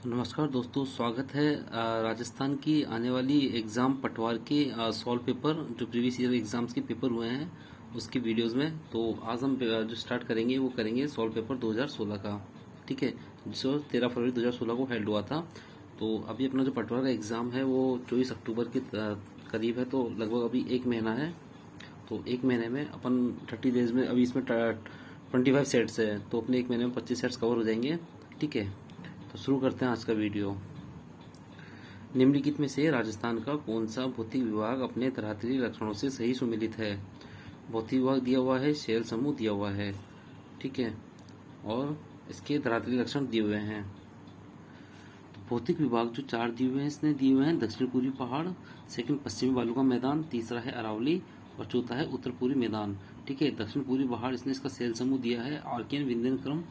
नमस्कार दोस्तों, स्वागत है राजस्थान की आने वाली एग्ज़ाम पटवार के सॉल्व पेपर जो प्रीवियस ईयर एग्ज़ाम्स के पेपर हुए हैं उसकी वीडियोस में। तो आज हम जो स्टार्ट करेंगे वो करेंगे सॉल्व पेपर 2016 का। ठीक है, जो 13 फरवरी 2016 को हेल्ड हुआ था। तो अभी अपना जो पटवार का एग्ज़ाम है वो 24 अक्टूबर के करीब है, तो लगभग अभी एक महीना है। तो एक महीने में अपन 30 डेज में, अभी इसमें 25 सेट्स है, तो अपने एक महीने में 25 सेट्स कवर हो जाएंगे। ठीक है, तो शुरू करते हैं आज का वीडियो। निम्नलिखित में से राजस्थान का कौन सा भौतिक विभाग अपने धरातलीय लक्षणों से सही सुमेलित है? भौतिक विभाग दिया हुआ है, शैल समूह दिया हुआ है। ठीक है, और इसके धरातलीय लक्षण दिए हुए हैं। तो भौतिक विभाग जो चार दिए हुए हैं, इसने दिए हुए हैं दक्षिण पूर्वी पहाड़, सेकंड पश्चिमी बालू का मैदान, तीसरा है अरावली और चौथा है उत्तर पूर्वी मैदान। ठीक है, दक्षिण पूर्वी पहाड़ इसने इसका शैल समूह दिया है आर्कियन विंध्यन क्रम,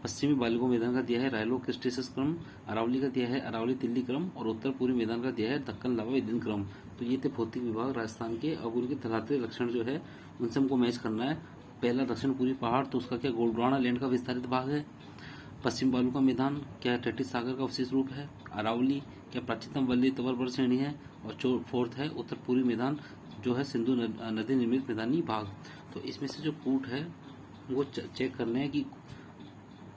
पश्चिमी बालू मैदान का दिया है रायलो क्रिस्टेसिस क्रम, अरावली का दिया है अरावली तिल्ली क्रम और उत्तर पूर्वी मैदान का दिया है दक्कन लावा विंध्यन क्रम। तो ये थे भौतिक विभाग राजस्थान के। अब उनके धरातलीय लक्षण जो है उनसे हमको मैच करना है। पहला दक्षिण पूर्वी पहाड़, तो उसका क्या गोंडवाना लैंड का विस्तारित भाग है। पश्चिम बालू का मैदान क्या टेटिस सागर का अवशेष रूप है। अरावली क्या प्राचीनतम वल्ली तवर श्रेणी है। और फोर्थ है उत्तर पूर्वी मैदान, जो है सिंधु नदी निर्मित मैदानी भाग। तो इसमें से जो कूट है वो चेक करना है कि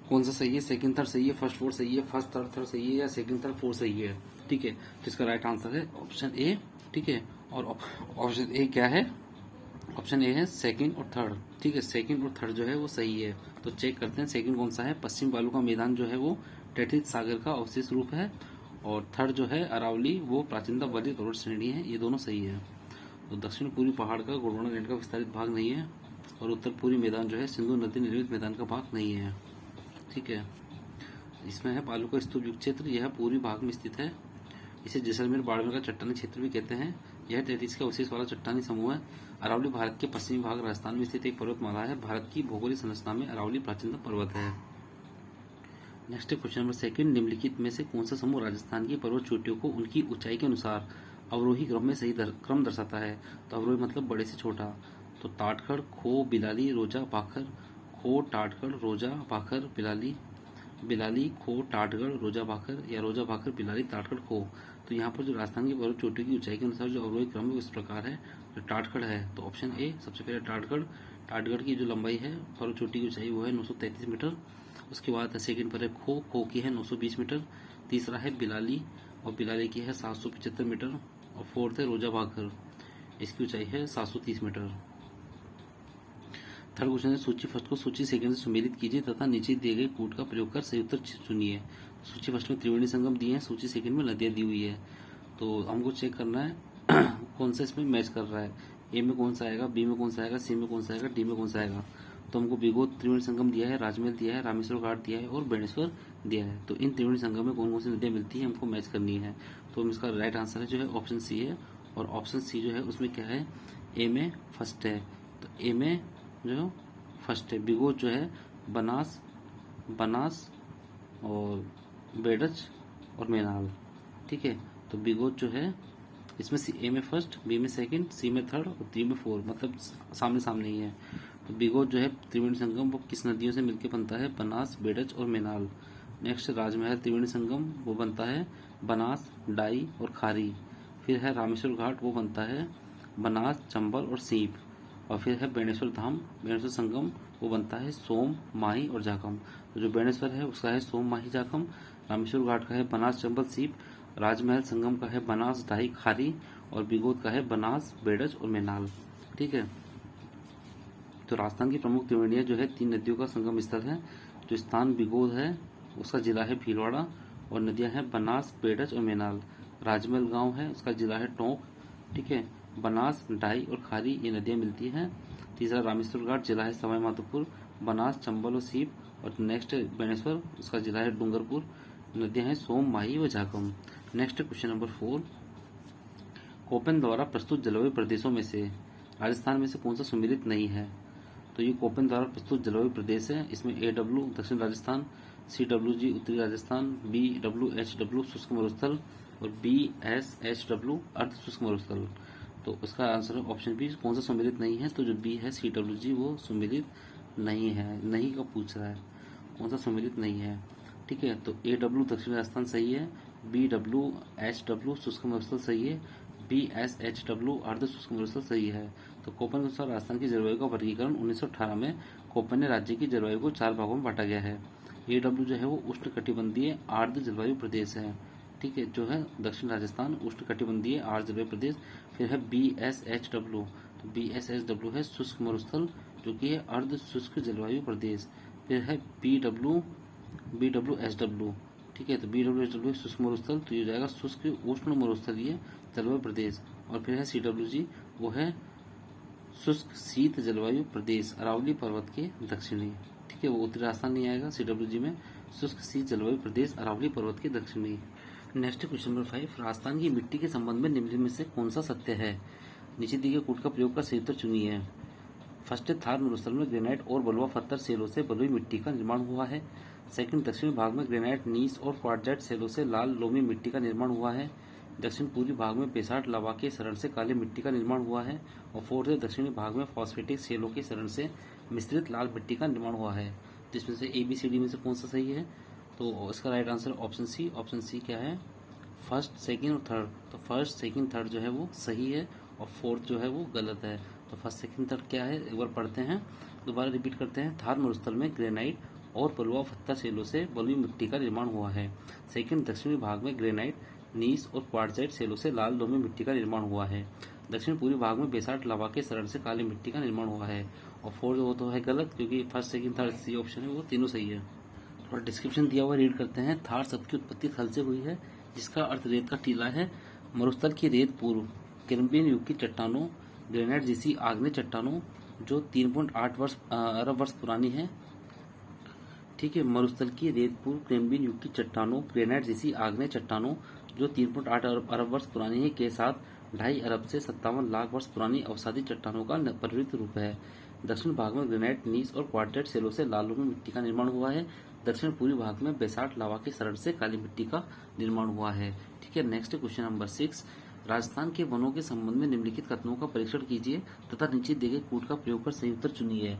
कौन सा सही है, सेकंड थर्ड सही है, फर्स्ट फोर्थ सही है, फर्स्ट थर्ड सही है या सेकंड थर्ड फोर्थ सही है। ठीक है, तो इसका राइट आंसर है ऑप्शन ए। ठीक है, और ऑप्शन ए क्या है? ऑप्शन ए है सेकंड और थर्ड। ठीक है, सेकंड और थर्ड जो है वो सही है। तो चेक करते हैं सेकंड कौन सा है। पश्चिम बालू का मैदान जो है वो टेटिस सागर का अवशेष रूप है, और थर्ड जो है अरावली वो प्राचीनतम वल्ली पर्वत श्रेणी है। ये दोनों सही है। तो दक्षिण पूर्वी पहाड़ का गोंडवाना लैंड का विस्तारित भाग नहीं है, और उत्तर पूर्वी मैदान जो है सिंधु नदी निर्मित मैदान का भाग नहीं है। ठीक है, इसमें है पालू का स्तूप युक्त क्षेत्र, यह पूर्वी भाग में स्थित है। इसे जैसलमेर बाड़मेर का चट्टानी क्षेत्र भी कहते हैं। यह 33 का अवशेष वाला चट्टानी समूह है। अरावली भारत के पश्चिमी भाग राजस्थान में स्थित एक पर्वतमाला है। भारत की भौगोलिक संरचना में अरावली प्राचीनतम पर्वत है। नेक्स्ट क्वेश्चन नंबर सेकंड, निम्नलिखित में से कौन सा समूह राजस्थान की पर्वत चोटियों को उनकी ऊंचाई के अनुसार अवरोही क्रम में सही क्रम दर्शाता है? तो अवरोही मतलब बड़े से छोटा। तो ताटखड़, खो, बिलाली, रोजा, भाखर। खो, टाटगढ़, रोजा, भाखर, बिलाली। बिलाली, खो, टाटगढ़, रोजा, भाखर या रोजा, भाखर, बिलाली, ताटगढ़, खो। तो यहाँ पर जो राजस्थान की पर्वत चोटियों की ऊंचाई के अनुसार जो अवरोही क्रम है उस प्रकार है। जो टाटगढ़ है तो ऑप्शन ए सबसे पहले टाटगढ़। टाटगढ़ की जो लंबाई है पर्वत चोटी की ऊंचाई वो है 933 मीटर। उसके बाद सेकंड पर है खो, खो की है 920 मीटर। तीसरा है बिलाली, और बिलाली की है 775 मीटर। और फोर्थ है रोजा, भाखर, इसकी ऊंचाई है 730 मीटर। थर्ड क्वेश्चन है सूची फर्स्ट को सूची सेकंड से सुमेलित कीजिए तथा नीचे दिए गए कूट का प्रयोग कर सही उत्तर चुनिए। सूची फर्स्ट में त्रिवेणी संगम दिए हैं, सूची सेकंड में नदियां दी हुई है। तो हमको चेक करना है कौन सा इसमें मैच कर रहा है। ए में कौन सा आएगा, बी में कौन सा आएगा, सी में कौन सा आएगा, डी में कौन सा आएगा। तो हमको बिगोत त्रिवेणी संगम दिया है, राजमहल दिया है, रामेश्वर घाट दिया है और बेणेश्वर दिया है। तो इन त्रिवेणी संगम में कौन कौन सी नदियां मिलती है हमको मैच करनी है। तो इसका राइट आंसर है जो है ऑप्शन सी है। और ऑप्शन सी जो है उसमें क्या है, ए में फर्स्ट है। तो ए में जो फर्स्ट है बिगोत जो है बनास, बनास और बेडच और मेनाल। ठीक है, तो बिगोत जो है इसमें ए में फर्स्ट, बी में सेकंड, सी में थर्ड और डी में फोर्थ, मतलब सामने सामने ही है। तो बिगोत जो है त्रिवेणी संगम वो किस नदियों से मिलकर बनता है? बनास, बेडच और मेनाल। नेक्स्ट राजमहल त्रिवेणी संगम वो बनता है बनास, डाई और खारी। फिर है रामेश्वर घाट, वो बनता है बनास, चंबल और सीप। और फिर है बेणेश्वर धाम, बेणेश्वर संगम, वो बनता है सोम, माही और जाखम। तो जो बेणेश्वर है उसका है सोम, माही, जाखम। रामेश्वर घाट का है बनास, चंबल, सीप। राजमहल संगम का है बनास, डाई, खारी। और बिगोत का है बनास, बेडच और मेनाल। ठीक है, तो राजस्थान की प्रमुख त्रिवेणियां जो है 3 नदियों का संगम स्थल है। जो स्थान बिगोत है उसका जिला है भीलवाड़ा, और नदियां हैं बनास, बेडच और मेनाल। राजमहल गांव है उसका जिला है टोंक। ठीक है, बनास, डाई और खारी ये नदियां मिलती हैं। तीसरा रामेश्वर घाट, जिला है सवाई माधोपुर। बनास, चंबल और सीप। और नेक्स्ट बेणेश्वर, उसका जिला है डूंगरपुर। नदियां हैं सोम, माही व झाकम। नेक्स्ट क्वेश्चन नंबर 4, कोपेन द्वारा प्रस्तुत जलवायु प्रदेशों में से राजस्थान में से कौन सा सुमेलित नहीं है? तो ये कोपेन द्वारा प्रस्तुत जलवायु प्रदेश है। इसमें AW दक्षिण राजस्थान, CWG उत्तरी राजस्थान, BWHW शुष्क मरुस्थल और BSHW अर्ध शुष्क मरुस्थल। तो इसका आंसर है ऑप्शन बी। कौन सा सम्मिलित नहीं है? तो जो बी है CWG वो सम्मिलित नहीं है। नहीं का पूछ रहा है, कौन सा सम्मिलित नहीं है। ठीक है, तो ए डब्ल्यू दक्षिणी राजस्थान सही है, बी डब्ल्यू एच डब्ल्यू शुष्क मरुस्थल सही है, बी एस एच डब्ल्यू अर्ध शुष्क मरुस्थल सही है। तो कोपन के अनुसार राजस्थान की जलवायु का वर्गीकरण 1918 में कोपन ने राज्य की जलवायु को 4 भागों में बांटा गया है। ए डब्ल्यू जो है वो उष्ण कटिबंधीय आर्द्र जलवायु प्रदेश है, ठीक है, जो है दक्षिण राजस्थान उष्ण कटिबंधीय आर्द्र जलवायु प्रदेश। फिर है बी एस एच डब्ल्यू, तो बी एस एच डब्ल्यू है शुष्क मरुस्थल जो कि है अर्ध शुष्क जलवायु प्रदेश। फिर है बी डब्ल्यू एस डब्ल्यू, ठीक है, तो बी डब्ल्यू एस डब्ल्यू शुष्क मरुस्थल, तो ये हो जाएगा शुष्क उष्ण मरुस्थलीय जलवायु प्रदेश। और फिर है सी डब्ल्यू जी, वो है शुष्क शीत जलवायु प्रदेश अरावली पर्वत के दक्षिणी, ठीक है, वो उत्तरी राजस्थान नहीं आएगा सी डब्ल्यू जी में, शुष्क शीत जलवायु प्रदेश अरावली पर्वत के दक्षिणी। नेक्स्ट क्वेश्चन नंबर 5, राजस्थान की मिट्टी के संबंध में निम्नलिखित में से कौन सा सत्य है? नीचे दिए गए कूट का प्रयोग कर सही उत्तर चुनिए। फर्स्ट है, थार मरुस्थल में ग्रेनाइट और बलुआ पत्थर सेलों से बलुई मिट्टी का निर्माण हुआ है। सेकंड, दक्षिणी भाग में ग्रेनाइट नीस और क्वार्टजाइट सेलों से लाल लोमी मिट्टी का निर्माण हुआ है। दक्षिण पूर्वी भाग में बेसाल्ट लावा के शरण से काली मिट्टी का निर्माण हुआ है। और फोर्थ है, दक्षिणी भाग में फॉस्फेटिक सेलों के शरण से मिश्रित लाल मिट्टी का निर्माण हुआ है। जिसमें से ए बी सी डी में से कौन सा सही है? तो इसका right answer option C. Option C क्या है? फर्स्ट, सेकंड और थर्ड। तो फर्स्ट, सेकंड, थर्ड जो है वो सही है और फोर्थ जो है वो गलत है। तो फर्स्ट, सेकंड, थर्ड क्या है एक बार पढ़ते हैं, दोबारा रिपीट करते हैं। थार मरुस्थल में ग्रेनाइट और बलुआ पत्थर सेलों से बलुई मिट्टी का निर्माण हुआ है। सेकंड, दक्षिणी भाग में ग्रेनाइट नीस और क्वार्टजाइट सेलों से लाल लोमी मिट्टी का निर्माण हुआ है। दक्षिण पूर्वी भाग में बेसाल्ट लावा के शरण से काली मिट्टी का निर्माण हुआ है। और फोर्थ वो तो है गलत, क्योंकि first, second, third C option है वो तीनों सही है। थोड़ा डिस्क्रिप्शन दिया हुआ रीड करते हैं। थार शब्द की उत्पत्ति थल से हुई है, जिसका अर्थ रेत का टीला है। मरुस्थल की रेत पूर्व कैम्ब्रियन युग की चट्टानों, ग्रेनाइट जैसी आग्नेय चट्टानों जो 3.8 अरब वर्ष पुरानी है, ठीक है। मरुस्थल की रेत पूर्व कैम्ब्रियन युग की चट्टानों, ग्रेनाइट जैसी आग्नेय चट्टानों जो 3.8 अरब वर्ष पुरानी है के साथ 2.5 अरब से 57 लाख वर्ष पुरानी अवसादी चट्टानों का परिवृत्त रूप है। दक्षिण भाग में ग्रेनाइट नीस और क्वार्टजाइट सेलों से लाल लोमी मिट्टी का निर्माण हुआ है। दक्षिण पूर्वी भाग में बेसाल्ट लावा के शरण से काली मिट्टी का निर्माण हुआ है, ठीक है। नेक्स्ट क्वेश्चन नंबर 6, राजस्थान के वनों के संबंध में निम्नलिखित कथनों का परीक्षण कीजिए तथा नीचे दिए गए कूट का प्रयोग कर सही उत्तर चुनिए।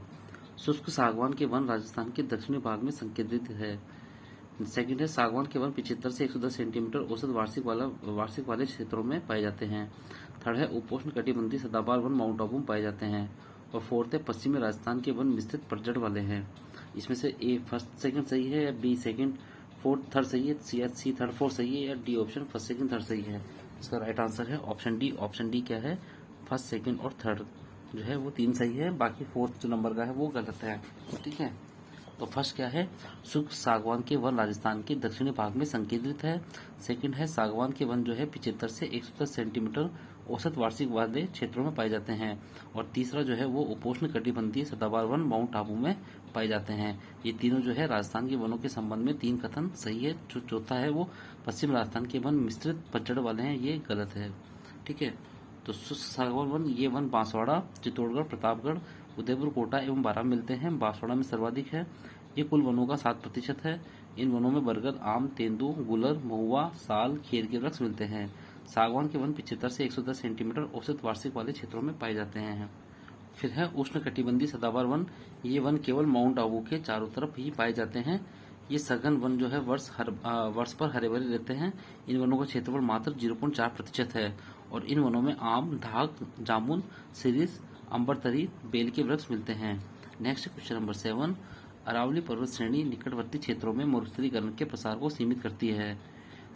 शुष्क सागवान के वन राजस्थान के दक्षिणी भाग में संकेंद्रित है। सेकंड है, सागवान के वन 75 से 110 सेंटीमीटर औसत वार्षिक वाले क्षेत्रों में पाए जाते हैं। थर्ड है, उपोष्ण कटिबंधीय सदाबहार वन माउंट आबू में पाए जाते हैं। और फोर्थ है, पश्चिमी राजस्थान के वन विस्तृत पतझड़ वाले हैं। इसमें से ए फर्स्ट सेकंड सही है या बी सेकंड फोर्थ थर्ड सही है, सी थर्ड फोर्थ सही है या D option first second third सही है? इसका राइट आंसर है ऑप्शन डी। ऑप्शन डी क्या है? फर्स्ट, सेकंड और थर्ड जो है वो 3 सही है, बाकी फोर्थ जो नंबर का है वो गलत है, ठीक है। तो फर्स्ट क्या है? शुष्क सागवान के वन राजस्थान के दक्षिणी भाग में संकेंद्रित है। सेकंड है, सागवान के वन जो है 75 से 110 सेंटीमीटर औसत वार्षिक वाले क्षेत्रों में पाए जाते हैं। और तीसरा जो है वो उपोष्ण कटिबंधीय सदाबहार वन माउंट आबू में पाए जाते हैं। ये तीनों जो है राजस्थान के वनों के संबंध में 3 कथन सही है। जो चौथा है वो पश्चिम राजस्थान के वन मिश्रित पतझड़ वाले हैं, ये गलत है, ठीक है। तो शुष्क सागवान वन, ये वन बांसवाड़ा, चित्तौड़गढ़, प्रतापगढ़, उदयपुर, कोटा एवं बारां मिलते हैं। बांसवाड़ा में सर्वाधिक है, ये कुल वनों का 7% है। इन वनों में बरगद, आम, तेंदू, गुलर, महुआ, साल, खेर के वृक्ष मिलते हैं। सागवान के वन 75 से 110 सेंटीमीटर औसत वार्षिक वाले क्षेत्रों में पाए जाते हैं। फिर है उष्ण कटिबंधीय सदाबहार वन, ये वन केवल माउंट आबू के चारों तरफ ही पाए जाते हैं। ये सघन वन जो है वर्ष पर हरे भरे रहते हैं। इन वनों का क्षेत्रफल मात्र 0.4% है। और इन वनों में आम, धाक, जामुन, सिरिस, अम्बरतरी, बेल के वृक्ष मिलते हैं। नेक्स्ट क्वेश्चन नंबर 7, अरावली पर्वत श्रेणी निकटवर्ती क्षेत्रों में मरुस्थलीकरण के प्रसार को सीमित करती है।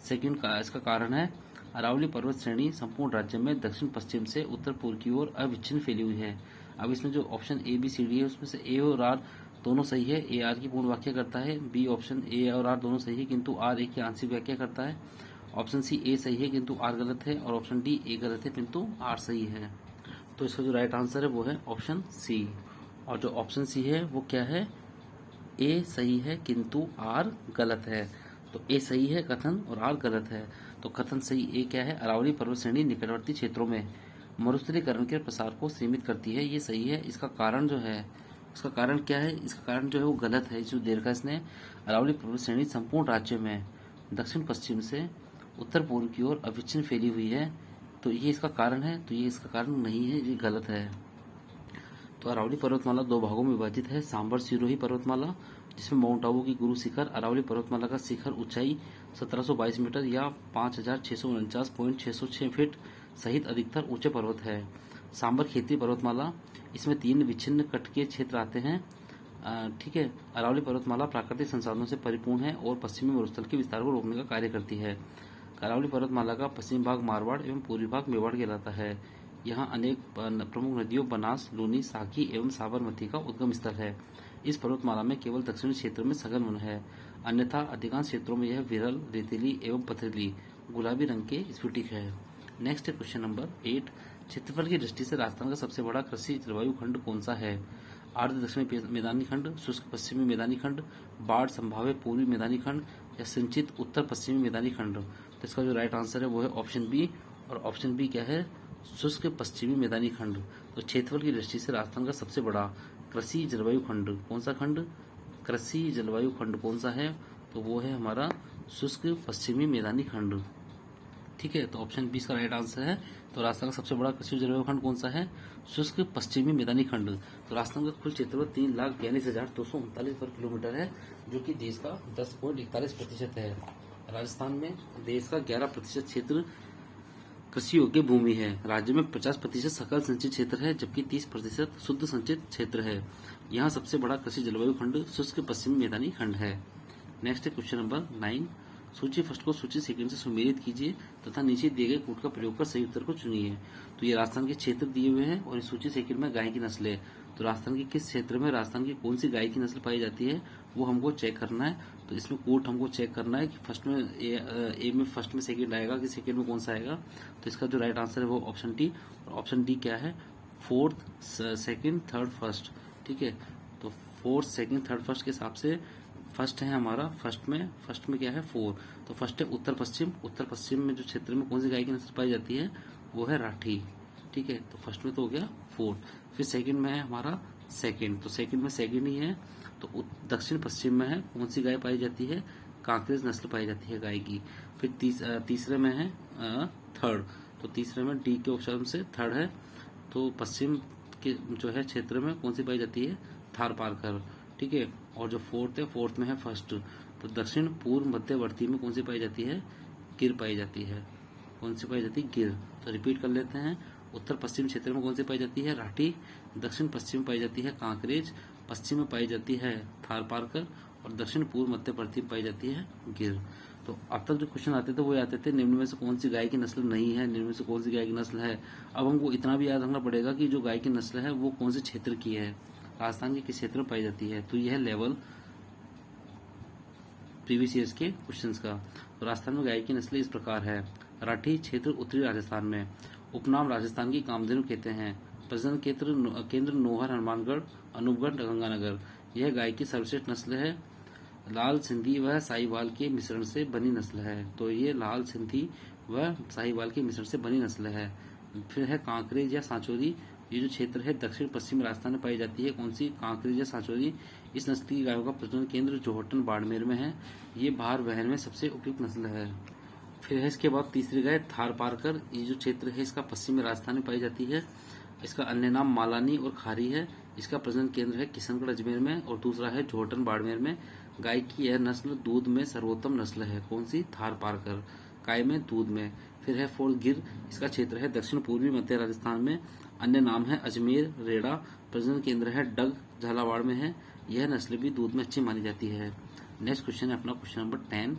सेकंड का इसका कारण है, अरावली पर्वत श्रेणी संपूर्ण राज्य में दक्षिण पश्चिम से उत्तर पूर्व की ओर अविच्छिन्न फैली हुई है। अब इसमें जो option A B C D है उसमें से ए और आर दोनों सही है। ए आर की पूर्ण व्याख्या करता है, बी ऑप्शन ए और आर दोनों सही है किंतु आर ए की आंशिक व्याख्या करता है। ऑप्शन सी ए सही है किंतु आर गलत है। और ऑप्शन डी ए गलत है किंतु आर सही है। तो इसका जो राइट आंसर है वो है ऑप्शन सी। और जो ऑप्शन सी है वो क्या है? ए सही है किंतु आर गलत है। तो ए सही है कथन और आर गलत है। तो कथन सही ए क्या है? अरावली पर्वत श्रेणी निकटवर्ती क्षेत्रों में मरुस्थलीकरण के प्रसार को सीमित करती है, ये सही है। इसका कारण जो है, इसका कारण क्या है? इसका कारण जो है वो गलत है। जो देर का इसने अरावली पर्वत श्रेणी संपूर्ण राज्य में दक्षिण पश्चिम से उत्तर पूर्व की ओर अविच्छिन्न फैली हुई है, तो ये इसका कारण है। तो ये इसका कारण नहीं है, ये गलत है। तो अरावली पर्वतमाला 2 भागों में विभाजित है। सांबर सिरोही पर्वतमाला जिसमें माउंट आबू की गुरु शिखर, अरावली पर्वतमाला का शिखर ऊंचाई 1722 मीटर या 5649.606 फीट सहित अधिकतर ऊंचे पर्वत है। सांबर खेती पर्वतमाला, इसमें 3 विच्छिन्न कटकीय क्षेत्र आते हैं। ठीक है। अरावली पर्वतमाला प्राकृतिक संसाधनों से परिपूर्ण है और पश्चिमी मरुस्थल के विस्तार को रोकने का कार्य करती है। अरावली पर्वतमाला का पश्चिमी भाग मारवाड़ एवं पूर्वी भाग मेवाड़ कहलाता है। यहाँ अनेक प्रमुख नदियों बनास, लूनी, साकी एवं साबरमती का उद्गम स्थल है। इस पर्वतमाला में केवल दक्षिणी क्षेत्र में सघन वन है, अन्यथा अधिकांश क्षेत्रों में यह विरल, रेतीली एवं पथरीली गुलाबी रंग के स्फटिक है। नेक्स्ट क्वेश्चन नंबर 8, क्षेत्रफल की दृष्टि से राजस्थान का सबसे बड़ा कृषि जलवायु खंड कौन सा है? आर्द्र दक्षिणी मैदानी खंड, शुष्क पश्चिमी मैदानी खंड, बाढ़ संभाव्य पूर्वी मैदानी खंड या सिंचित उत्तर पश्चिमी मैदानी खंड? तो इसका जो राइट आंसर है वो है ऑप्शन बी, और ऑप्शन बी क्या है? शुष्क पश्चिमी मैदानी खंड। तो क्षेत्रफल की दृष्टि से राजस्थान का सबसे बड़ा कृषि जलवायु खंड कौन सा खंड? कृषि जलवायु खंड कौन सा है? तो वो है हमारा शुष्क पश्चिमी मैदानी खंड। ठीक है, तो ऑप्शन बी इसका राइट आंसर है। तो राजस्थान का सबसे बड़ा कृषि जलवायु खंड कौन सा है? शुष्क पश्चिमी मैदानी खंड। तो राजस्थान का कुल क्षेत्रफल 3,42,239 वर्ग किलोमीटर है, जो कि देश का 10.41% है। राजस्थान में देश का 11% क्षेत्र कृषि योग्य भूमि है। राज्य में 50% सकल संचित क्षेत्र है, जबकि 30% शुद्ध संचित क्षेत्र है। यहाँ सबसे बड़ा कृषि जलवायु खंड शुष्क पश्चिमी मैदानी खंड है। नेक्स्ट क्वेश्चन नंबर 9, सूची फर्स्ट को सूची सेकंड से सुमेलित कीजिए तथा नीचे दिए गए कोड का प्रयोग कर सही उत्तर को चुनिए। तो ये राजस्थान के क्षेत्र दिए हुए हैं और इस सूची सेकंड में गाय की नस्लें। तो राजस्थान के किस क्षेत्र में राजस्थान की कौन सी गाय की नस्ल पाई जाती है वो हमको चेक करना है। तो इसमें कोड हमको चेक करना है कि फर्स्ट में ए में फर्स्ट में सेकंड आएगा कि सेकंड में कौन सा आएगा। तो इसका जो राइट आंसर है वो ऑप्शन डी, और ऑप्शन डी क्या है? Fourth, second, third, first. ठीक है, तो फोर्थ, सेकंड, थर्ड, फर्स्ट के हिसाब से फर्स्ट है हमारा, फर्स्ट में क्या है? 4। तो फर्स्ट है उत्तर पश्चिम। उत्तर पश्चिम में जो क्षेत्र में कौन सी गाय की नस्ल पाई जाती है वो है राठी। ठीक है, तो फर्स्ट में तो हो गया 4। फिर सेकंड में है हमारा सेकंड, तो सेकंड में सेकंड ही है। तो दक्षिण पश्चिम में है कौन सी गाय पाई जाती है? कांकरेज नस्ल पाई जाती है गाय की। फिर तीसरे में है थर्ड, तो तीसरे में डी के ऑप्शन से थर्ड है। तो पश्चिम के जो है क्षेत्र में कौन सी पाई जाती है? थार पारकर। ठीक है, और जो फोर्थ है, फोर्थ में है फर्स्ट। तो दक्षिण पूर्व मध्यवर्ती में कौन सी पाई जाती है? गिर पाई जाती है। कौन सी पाई जाती है? गिर। तो रिपीट कर लेते हैं। उत्तर पश्चिम क्षेत्र में कौन सी पाई जाती है? राठी। दक्षिण पश्चिम में पाई जाती है कांकरेज। पश्चिम में पाई जाती है थार पारकर, और दक्षिण पूर्व मध्यवर्ती में पाई जाती है गिर। तो अब तक जो क्वेश्चन आते थे वो आते थे निम्न में से कौन सी गाय की नस्ल नहीं है, निम्न में से कौन सी गाय की नस्ल है। अब हमको इतना भी याद रखना पड़ेगा कि जो गाय की नस्ल है वो कौन से क्षेत्र की है, राजस्थान के किस क्षेत्र में पाई जाती है। तो यह है लेवल प्रीवियस ईयर्स के क्वेश्चंस का। तो राजस्थान में गाय की नस्लें इस प्रकार है। राठी क्षेत्र उत्तरी राजस्थान में। उपनाम राजस्थान की कामधेनु कहते हैं। प्रजनन केंद्र नोहर, हनुमानगढ़, अनूपगढ़, गंगानगर। यह गाय की सर्वश्रेष्ठ नस्ल है। लाल सिंधी व साहिवाल के मिश्रण से बनी नस्ल है। तो ये लाल सिंधी व साहिवाल के मिश्रण से बनी नस्ल है। फिर है कांकरेज या सांचौरी। ये जो क्षेत्र है दक्षिण पश्चिम राजस्थान में पाई जाती है। कौन सी? कांकरेज या सांचौरी। इस नस्ल की गायों का प्रजनन केंद्र जोहटन, बाड़मेर में है। ये भार वहन में सबसे उपयुक्त नस्ल है। फिर है इसके बाद तीसरी गाय थार पारकर। ये जो क्षेत्र है इसका पश्चिमी राजस्थान में पाई जाती है। इसका अन्य नाम मालानी और खारी है। इसका प्रजनन केंद्र है किशनगढ़, अजमेर में, और दूसरा है जोहटन, बाड़मेर में। गाय की यह नस्ल दूध में सर्वोत्तम नस्ल है। कौन सी? थार पारकर। काय में, दूध में। फिर है फोर्थ गिर। इसका क्षेत्र है दक्षिण पूर्वी मध्य राजस्थान में। अन्य नाम है अजमेर, रेड़ा। प्रजनन केंद्र है डग, झालावाड़ में है। यह नस्ल भी दूध में अच्छी मानी जाती है। नेक्स्ट क्वेश्चन है अपना क्वेश्चन नंबर 10।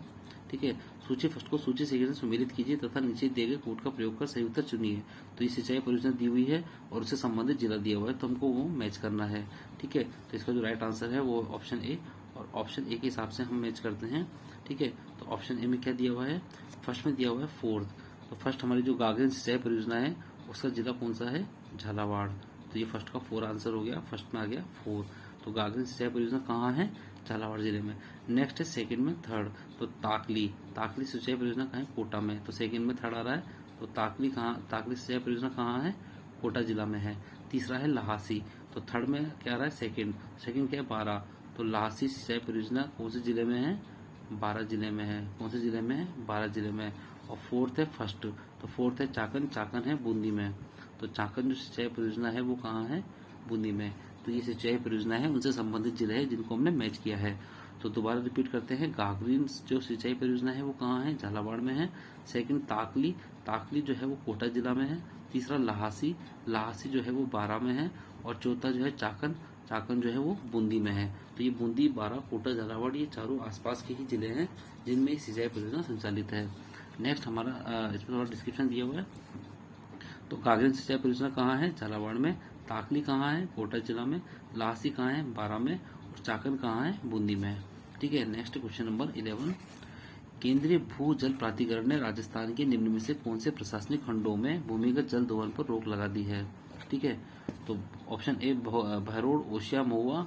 ठीक है, सूची फर्स्ट को सूची सेकंड से सुमेलित कीजिए तथा नीचे दिए गए कोड का प्रयोग कर सही उत्तर चुनिए। तो ये सिंचाई परियोजना दी हुई है और उससे संबंधित जिला दिया हुआ है, तो हमको वो मैच करना है। ठीक है, तो इसका जो राइट आंसर है वो ऑप्शन ए, और ऑप्शन ए के हिसाब से हम मैच करते हैं। ठीक है, तो ऑप्शन ए में क्या दिया हुआ है? फर्स्ट में दिया हुआ है फोर्थ। तो फर्स्ट हमारी जो गागरिन सिंचाई परियोजना है उसका जिला कौन सा है? झालावाड़। तो ये फर्स्ट का 4 आंसर हो गया, फर्स्ट में आ गया 4। तो गागरिन सिंचाई परियोजना कहाँ है? झालावाड़ जिले में। नेक्स्ट है सेकंड में थर्ड। तो ताकली सिंचाई परियोजना कहाँ है? कोटा में। तो सेकंड में थर्ड आ रहा है। तो ताकली सिंचाई परियोजना कहाँ है? कोटा जिला में है। तीसरा है लहासी। तो थर्ड में क्या आ रहा है? सेकंड क्या है? 12। तो लहासी सिंचाई परियोजना कौन से जिले में है? 12 जिले में है। कौन से जिले में है? 12 जिले में। और फोर्थ है फर्स्ट। तो फोर्थ है चाकन है बूंदी में। तो चाकन जो सिंचाई परियोजना है वो कहाँ है? बूंदी में। तो तो ये सिंचाई परियोजना है उनसे संबंधित जिले हैं जिनको हमने मैच किया है। तो दोबारा रिपीट करते हैं, गागरीन जो सिंचाई परियोजना है वो कहाँ है, झालावाड़ में है। सेकंड ताकली, ताकली जो है वो कोटा जिला में है। तीसरा लहासी, लहासी जो है वो बारां में है। और चौथा जो है चाकन, चाकन जो है वो बूंदी में है। तो ये बूंदी, बारां, कोटा, झालावाड़ ये चारों आसपास के ही जिले हैं जिनमें सिंचाई परियोजना संचालित है। नेक्स्ट हमारा इसमें थोड़ा डिस्क्रिप्शन दिया हुआ है। तो गागरीन सिंचाई परियोजना कहाँ है, झालावाड़ में। ताकली कहाँ है, कोटा जिला में। लहासी कहाँ है, बारां में। और चाकन कहाँ है, बूंदी में। ठीक है। नेक्स्ट क्वेश्चन नंबर 11, केंद्रीय भू जल प्राधिकरण ने राजस्थान के निम्न में से कौन से प्रशासनिक खंडों में भूमिगत जल दोहन पर रोक लगा दी है। ठीक है। तो option A Behror, Osian, Mahua.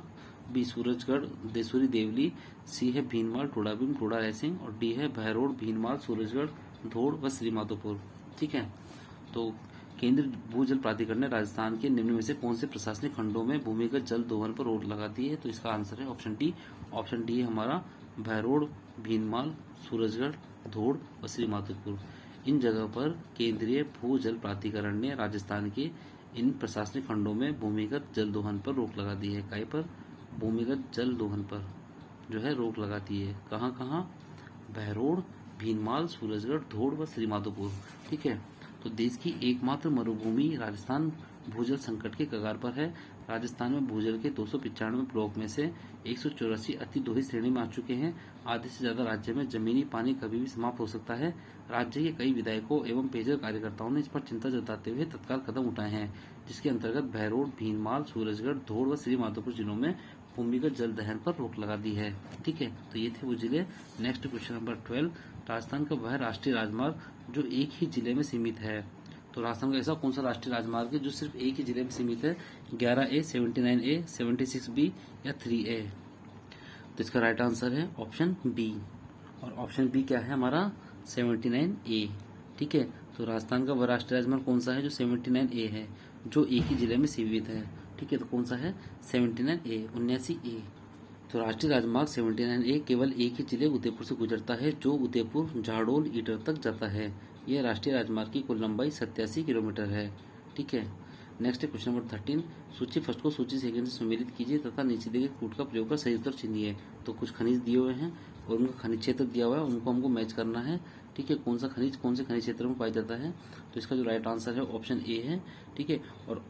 B Surajgarh, Desuri, Deoli. C है भीनमाल, टोडाभीम, टोडा रायसिंह। और डी है बहरोड, भीनमाल, सूरजगढ़, धोड़ व श्रीमाधोपुर। ठीक है। तो केंद्रीय भूजल प्राधिकरण ने राजस्थान के निम्न में से कौन से प्रशासनिक खंडों में भूमिगत जल दोहन पर रोक लगा दी है। तो इसका आंसर है ऑप्शन डी। ऑप्शन डी है हमारा बहरोड, भीनमाल, सूरजगढ़, धोड़ व श्रीमाधोपुर। इन जगह पर केंद्रीय भूजल प्राधिकरण ने राजस्थान के इन प्रशासनिक खंडों में भूमिगत जल दोहन पर रोक लगा दी है। काय पर, भूमिगत जल दोहन पर जो है रोक लगा दी है। कहाँ कहाँ, बहरोड, भीनमाल, सूरजगढ़, धोड़ व श्रीमाधोपुर। ठीक है। तो देश की एकमात्र मरुभूमि राजस्थान भूजल संकट के कगार पर है। राजस्थान में भूजल के 295 ब्लॉक में से 184 अतिदोहित श्रेणी में आ चुके हैं। आधे से ज्यादा राज्य में जमीनी पानी कभी भी समाप्त हो सकता है। राज्य के कई विधायकों एवं पेयजल कार्यकर्ताओं ने इस पर चिंता जताते हुए तत्काल कदम उठाए हैं, जिसके अंतर्गत बहरोड, भीनमाल, सूरजगढ़, धोड़ व श्रीमाधोपुर जिलों में भूमिगत जल दहन पर रोक लगा दी है। ठीक है। तो ये थे वो जिले। नेक्स्ट क्वेश्चन नंबर 12, राजस्थान का वह राष्ट्रीय राजमार्ग जो एक ही जिले में सीमित है। तो राजस्थान का ऐसा कौन सा राष्ट्रीय राजमार्ग है जो सिर्फ एक ही जिले में सीमित है। 11A, 79A, 76B या 3A। तो इसका राइट आंसर है ऑप्शन बी। और ऑप्शन बी क्या है हमारा, 79A। ठीक है। तो राजस्थान का वह राष्ट्रीय राजमार्ग कौन सा है जो 79A है, जो एक ही जिले में सीमित है। ठीक है। तो कौन सा है, 79A, 79A। तो राष्ट्रीय राजमार्ग 79A केवल एक ही जिले उदयपुर से गुजरता है, जो उदयपुर, झाड़ोल, ईडर तक जाता है। यह राष्ट्रीय राजमार्ग की कुल लंबाई 87 किलोमीटर है। ठीक है। नेक्स्ट है क्वेश्चन नंबर 13, सूची फर्स्ट को सूची सेकंड से सुमेलित कीजिए तथा नीचे दिए गए कूट का प्रयोग कर सही उत्तर चुनिए। तो कुछ खनिज दिए हुए हैं और उनका खनिज क्षेत्र दिया हुआ है, उनको हमको मैच करना है। ठीक है। कौन सा खनिज कौन से खनिज क्षेत्र में पाया जाता है। तो इसका जो राइट आंसर है ऑप्शन ए है। ठीक है। और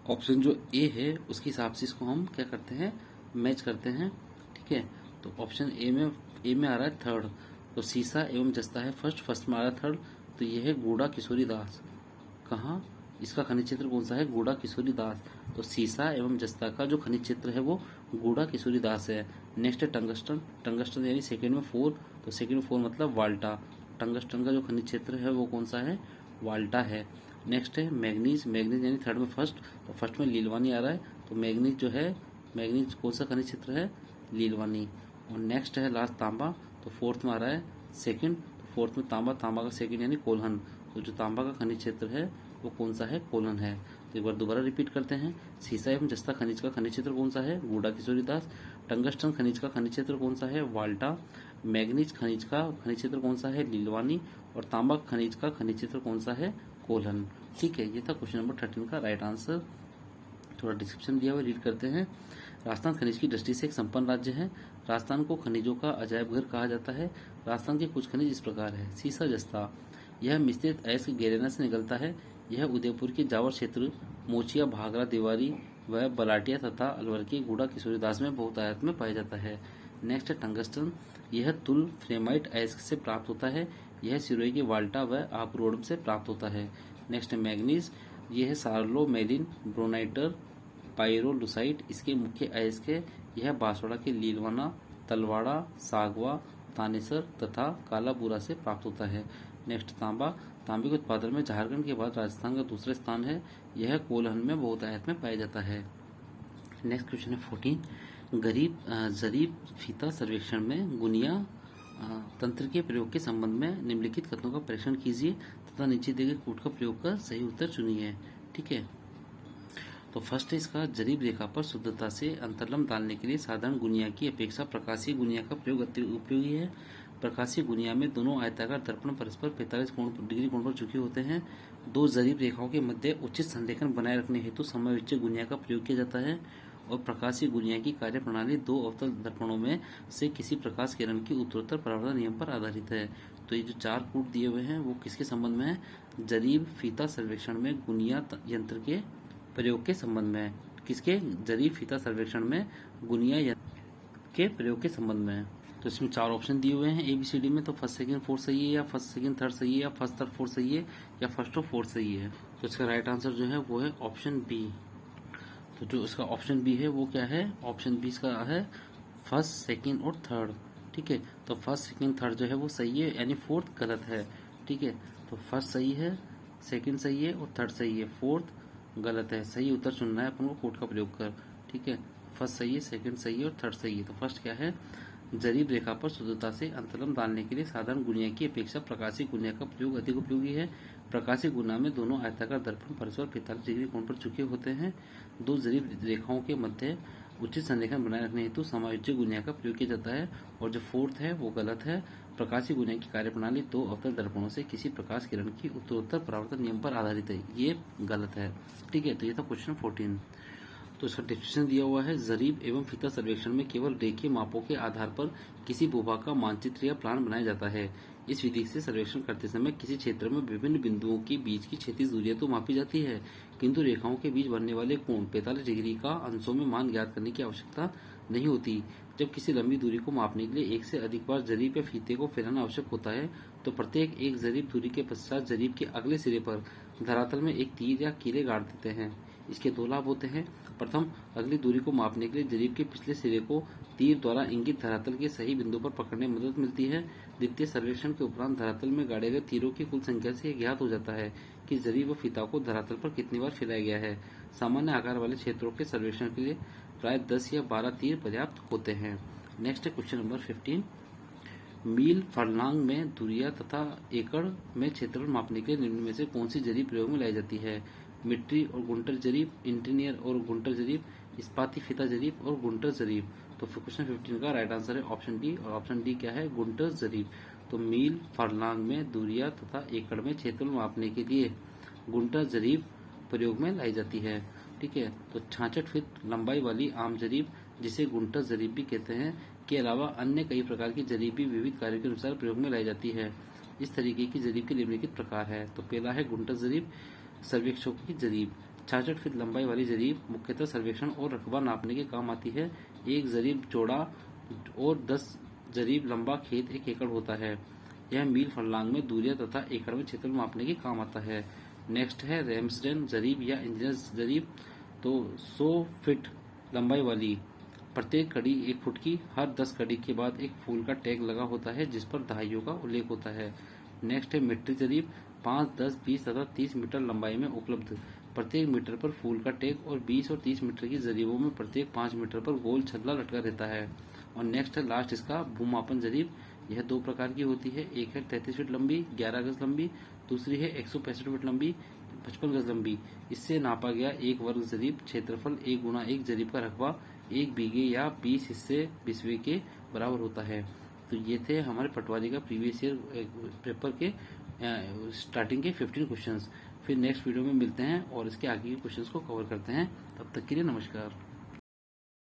ऑप्शन जो ए है उसके हिसाब से इसको हम क्या करते हैं, मैच करते हैं। ठीक है। तो ऑप्शन ए में आ रहा है थर्ड। तो सीसा एवं जस्ता है फर्स्ट में आ रहा है थर्ड। तो यह है गूढ़ा किशोरी दास। कहाँ, इसका खनिज क्षेत्र कौन सा है, गूढ़ा किशोरी दास। तो सीसा एवं जस्ता का जो खनिज क्षेत्र है वो गूढ़ा किशोरी दास है। नेक्स्ट है टंगस्टन, टंगस्टन यानी सेकंड में 4। तो सेकंड में 4 मतलब वाल्टा। टंगस्टन का जो खनिज क्षेत्र है वो कौन सा है, वाल्टा है। नेक्स्ट है मैग्नीज, मैग्नीज यानी थर्ड में फर्स्ट। तो फर्स्ट में लीलवानी आ रहा है। तो मैग्नीज जो है, मैग्नीज कौन सा खनिज क्षेत्र है, लीलवानी। और नेक्स्ट है लास्ट तांबा। तो फोर्थ में आ रहा है सेकंड। तो फोर्थ में तांबा, तांबा का सेकंड यानी कोल्हन। तो जो तांबा का खनिज क्षेत्र है वो कौन सा है, कोल्हन है। तो एक बार दोबारा रिपीट करते हैं, सीसा एवं जस्ता खनिज का खनिज क्षेत्र कौन सा है, गूढ़ा किशोरी दास। टंगस्टन खनिज का खनिज क्षेत्र कौन सा है, वाल्टा। मैग्नीज खनिज का खनिज क्षेत्र कौन सा है, लीलवानी। और तांबा खनिज का खनिज क्षेत्र कौन सा है, कोल्हन। ठीक है। ये था क्वेश्चन नंबर 13 का राइट आंसर। थोड़ा डिस्क्रिप्शन दिया हुआ रीड करते हैं। राजस्थान खनिज की दृष्टि से एक संपन्न राज्य है। राजस्थान को खनिजों का अजायब घर कहा जाता है। राजस्थान के कुछ खनिज इस प्रकार है, सीसा जस्ता, यह मिश्रित अयस्क गैलेना से निकलता है। यह उदयपुर के जावर क्षेत्र, मोचिया, भागरा, देवारी व बलाटिया तथा अलवर के गूढ़ा किशोरीदास में बहुतायत में पाया जाता है। नेक्स्ट है टंगस्टन, यह तुल फ्रेमाइट अयस्क से प्राप्त होता है। यह सिरोही के वाल्टा व आपरोडम से प्राप्त होता है। नेक्स्ट है मैग्नीज, यह है सार्लो मेलिन ब्रोनाइटर पाइरोलुसाइट, इसके मुख्य अयस्क है। यह बांसवाड़ा के लीलवाना, तलवाड़ा, सागवा, तानेसर तथा कालाबूरा से प्राप्त होता है। नेक्स्ट तांबा, तांबे के उत्पादन में झारखंड के बाद राजस्थान का दूसरा स्थान है। यह कोल्हन में बहुतायत में पाया जाता है। नेक्स्ट क्वेश्चन है 14, जरीब फीता सर्वेक्षण में गुनिया तंत्र के प्रयोग के संबंध में निम्नलिखित कथनों का परीक्षण कीजिए तथा नीचे दिए गए कूट का प्रयोग कर सही उत्तर चुनिए। ठीक है। तो फर्स्ट है इसका, जरीब रेखा पर शुद्धता से अंतरलम डालने के लिए साधारण गुनिया की अपेक्षा प्रकाशीय गुनिया का प्रयोग अति उपयोगी है। प्रकाशीय गुनिया में दोनों आयताकार दर्पण परस्पर 45 डिग्री कोण पर झुके होते हैं। दो जरीब रेखाओं के मध्य उचित संरेखण बनाए रखने हेतु समाविष्ट गुनिया का प्रयोग किया जाता है। और प्रकाशीय गुनिया की कार्यप्रणाली दो अवतल दर्पणों में से किसी प्रकाश किरण की उत्तरोत्तर परावर्तन नियम पर आधारित है। तो ये जो चार कूट दिए हुए हैं वो किसके संबंध में है? जरीब फीता सर्वेक्षण में गुनिया यंत्र के प्रयोग के संबंध में है। किसके? जरीब फीता सर्वेक्षण में गुनिया यंत्र के प्रयोग के संबंध में है। तो इसमें चार ऑप्शन दिए हुए हैं ABCD में। तो फर्स्ट सेकंड फोर्थ सही है, या फर्स्ट सेकंड थर्ड सही है, या फर्स्ट थर्ड फोर्थ सही है, या फर्स्ट और फोर्थ सही है। तो इसका राइट आंसर जो है वो है ऑप्शन बी। तो जो इसका ऑप्शन बी है वो क्या है? ऑप्शन बी इसका है फर्स्ट सेकंड और थर्ड। ठीक है, तो फर्स्ट सेकंड थर्ड जो है वो सही है, यानी फोर्थ गलत है। ठीक है, तो फर्स्ट सही है, सेकंड सही है और थर्ड सही है, फोर्थ गलत है। सही उत्तर चुनना है अपन को कोड का प्रयोग कर। ठीक है, फर्स्ट सही है, सेकंड सही है और थर्ड सही है। तो फर्स्ट क्या है? जरीब रेखा पर शुद्धता से अंतरलम डालने के लिए साधारण गुनिया की अपेक्षा प्रकाशीय गुनिया का प्रयोग अधिक उपयोगी है। प्रकाशीय गुना में दोनों आयताकार दर्पण परस्पर 45 डिग्री कोण पर झुके होते हैं। दो जरीब रेखाओं के मध्य उचित संरेखण बनाए रखने हेतु समायोज्य गुनिया का प्रयोग किया जाता है। और जो फोर्थ है वो गलत है। प्रकाशीय गुनिया की कार्यप्रणाली दो अवतल दर्पणों से किसी प्रकाश किरण की उत्तरोत्तर परावर्तन नियम पर आधारित है, ये गलत है। ठीक है, तो ये था क्वेश्चन 14। तो इसका डिस्क्रिप्शन दिया हुआ है, जरीब एवं फीता सर्वेक्षण में केवल रेखीय मापों के आधार पर किसी भूभाग का मानचित्र या प्लान बनाया जाता है। इस विधि से सर्वेक्षण करते समय किसी क्षेत्र में विभिन्न बिंदुओं के बीच की क्षैतिज दूरियां तो मापी जाती है, किंतु रेखाओं के बीच बनने वाले कोण 45 डिग्री का अंशों में मान ज्ञात करने की आवश्यकता नहीं होती। जब किसी लंबी दूरी को मापने के लिए एक से अधिक बार जरीब या फीते को फैलाना आवश्यक होता है, तो प्रत्येक एक जरीब दूरी के पश्चात जरीब के अगले सिरे पर धरातल में एक तीर या कीले गाड़ देते हैं। इसके दो लाभ होते हैं। प्रथम, अगली दूरी को मापने के लिए जरीब के पिछले सिरे को तीर द्वारा इंगित धरातल के सही बिंदु पर पकड़ने में मदद मिलती है। द्वितीय, सर्वेक्षण के उपरांत धरातल में गाड़े गए तीरों की कुल संख्या से ज्ञात हो जाता है कि जरीब व फीता को धरातल पर कितनी बार फैलाया गया है। सामान्य आकार वाले क्षेत्रों के सर्वेक्षण के लिए प्राय 10 या 12 तीर पर्याप्त होते हैं। नेक्स्ट है क्वेश्चन नंबर 15। मील फर्लांग में दूरियां तथा एकड़ में क्षेत्रफल मापने के लिए निम्न में से कौन सी जरीब प्रयोग में लाई जाती है? मिट्री और गुंटर जरीब, इंटीनियर और गुंटर जरीब, इस्पाती फीता जरीब और गुंटर जरीब। तो क्वेश्चन 15 का राइट आंसर है ऑप्शन डी। और ऑप्शन डी क्या है? गुंटर जरीब। तो मील फर्लांग में दूरियां तथा एकड़ में क्षेत्रफल मापने के लिए गुंटर जरीब प्रयोग में लाई जाती है। ठीक है, तो 66 फीट लंबाई वाली आम जरीब, जिसे गुंटर जरीब भी कहते हैं, के अलावा अन्य कई प्रकार की जरीब भी विविध कार्यों के अनुसार प्रयोग में लाई जाती है। इस तरीके की जरीब के निम्नलिखित प्रकार है। तो पहला है गुंटर जरीब, सर्वेक्षकों की जरीब। 66 फीट लंबाई वाली जरीब मुख्यतः सर्वेक्षण और रकबा नापने के काम आती है। एक जरीब चौड़ा और 10 जरीब लंबा खेत 1 एकड़ होता है। यह मील फर्लांग में दूरियां तथा एकड़ में क्षेत्रफल मापने के काम आता है। नेक्स्ट है रेम्सडेन जरीब या इंजीनियर जरीब। तो 100 फीट लंबाई वाली, प्रत्येक कड़ी 1 फुट की, हर 10 कड़ी के बाद एक फूल का टैग लगा होता है जिस पर दहाइयों का उल्लेख होता है। नेक्स्ट है मिट्री जरीब, 5, 10, 20 तथा 30 मीटर लंबाई में उपलब्ध, प्रत्येक मीटर पर फूल का टैग और 20 और 30 मीटर की जरीबों में प्रत्येक 5 मीटर पर गोल छल्ला लटका रहता है। और नेक्स्ट है लास्ट इसका भूमापन जरीब। यह 2 प्रकार की होती है, एक है 33 फीट लंबी 11 गज लंबी, दूसरी है 165 फीट लंबी 55 गज लंबी। इससे नापा गया एक वर्ग जरीब क्षेत्रफल 1 गुना 1 जरीब का रकबा 1 बीघे या 20 हिस्से बिस्वे के बराबर होता है। तो ये थे हमारे पटवारी का प्रीवियस ईयर पेपर के स्टार्टिंग के 15 क्वेश्चंस। फिर नेक्स्ट वीडियो में मिलते हैं और इसके आगे के क्वेश्चंस को कवर करते हैं। तब तक के लिए नमस्कार।